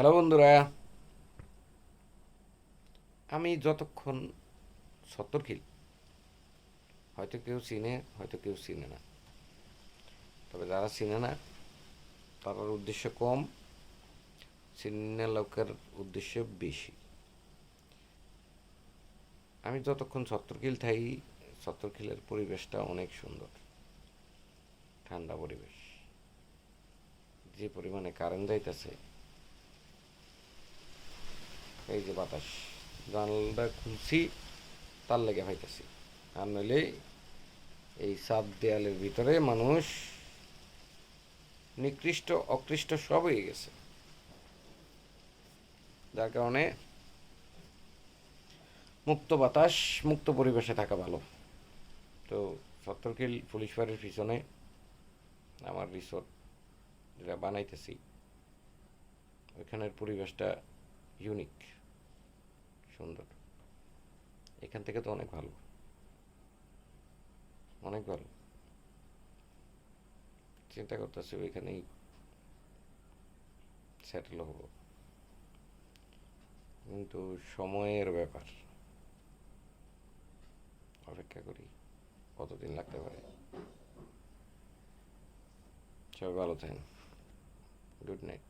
Hello বন্ধুরা, আমি যতক্ষণ সত্তরখিল, হয়তো কেউ চিনে হয়তো কেউ চিনে না, তবে যারা চিনে না তাদের উদ্দেশ্য কম, চিনে লোকের উদ্দেশ্য বেশি। আমি যতক্ষণ সত্তরখিল থাই, সত্তরখিলের পরিবেশটা অনেক সুন্দর, ঠান্ডা পরিবেশ। যে পরিমাণে কারেন্ট যাইতেছে, এই যে বাতাস, জানলাটা খুলছি তার লেগে পাইতেছি, আর নইলে এই সাত দেয়ালের ভিতরে মানুষ নিকৃষ্ট অকৃষ্ট সব হয়ে গেছে, যার কারণে মুক্ত বাতাস, মুক্ত পরিবেশে থাকা ভালো। তো সত্তরখিল পুলিশ ফাঁড়ির পিছনে আমার রিসোর্ট যেটা বানাইতেছি, ওইখানের পরিবেশটা ইউনিক, সুন্দর। এখান থেকে তো অনেক ভালো, অনেক ভালো। চিন্তা করতেছি ওইখানেই সেটেল হব, কিন্তু সময়ের ব্যাপার। অপেক্ষা করি কতদিন লাগতে পারে। সবাই ভালো থাকেন। Good night.